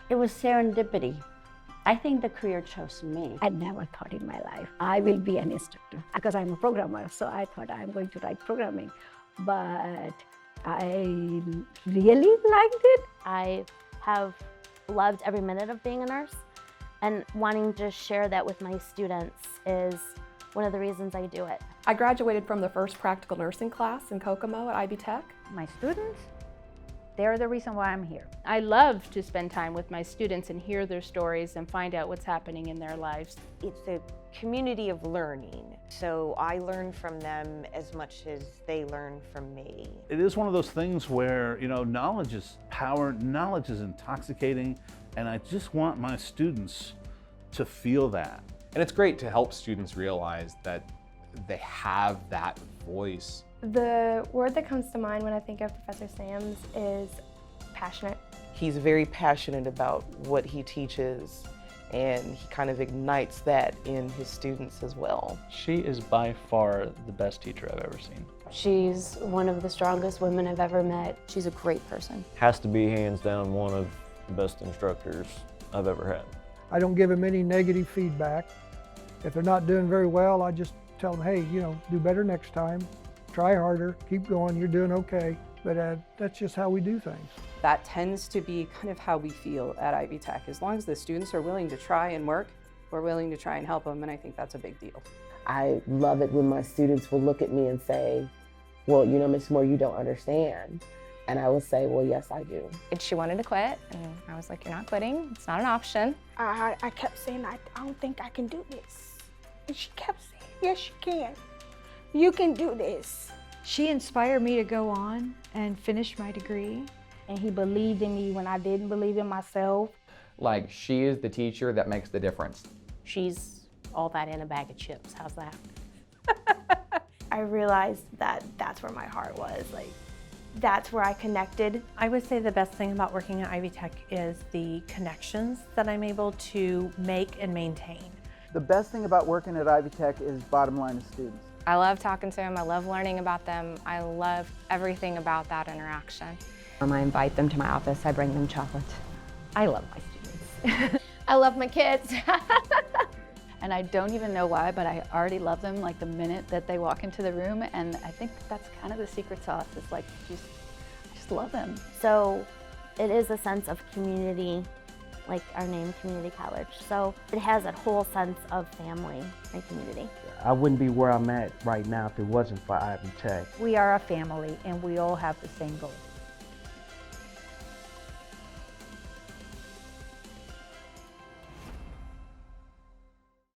It was serendipity. I think the career chose me. I never thought in my life I will be an instructor because I'm a programmer, so I thought I'm going to write programming. But I really liked it. I have loved every minute of being a nurse, and wanting to share that with my students is one of the reasons I do it. I graduated from the first practical nursing class in Kokomo at IB Tech. My students, they're the reason why I'm here. I love to spend time with my students and hear their stories and find out what's happening in their lives. It's a community of learning, so I learn from them as much as they learn from me. It is one of those things where, knowledge is power, knowledge is intoxicating, and I just want my students to feel that. And it's great to help students realize that they have that voice. The word that comes to mind when I think of Professor Sams is passionate. He's very passionate about what he teaches, and he kind of ignites that in his students as well. She is by far the best teacher I've ever seen. She's one of the strongest women I've ever met. She's a great person. Has to be hands down one of the best instructors I've ever had. I don't give them any negative feedback. If they're not doing very well, I just tell them, hey, do better next time. Try harder, keep going, you're doing okay. But that's just how we do things. That tends to be kind of how we feel at Ivy Tech. As long as the students are willing to try and work, we're willing to try and help them, and I think that's a big deal. I love it when my students will look at me and say, well, Ms. Moore, you don't understand. And I will say, well, yes, I do. She wanted to quit, and I was like, you're not quitting. It's not an option. I kept saying, I don't think I can do this. And she kept saying, yes, you can. You can do this. She inspired me to go on and finish my degree. And he believed in me when I didn't believe in myself. Like, she is the teacher that makes the difference. She's all that in a bag of chips. How's that? I realized that that's where my heart was. That's where I connected. I would say the best thing about working at Ivy Tech is the connections that I'm able to make and maintain. The best thing about working at Ivy Tech is bottom line of students. I love talking to them, I love learning about them, I love everything about that interaction. I invite them to my office, I bring them chocolate. I love my students. I love my kids. And I don't even know why, but I already love them like the minute that they walk into the room, and I think that's kind of the secret sauce. It's like, I just love them. So it is a sense of community, like our name, Community College. So it has a whole sense of family and community. I wouldn't be where I'm at right now if it wasn't for Ivy Tech. We are a family, and we all have the same goal.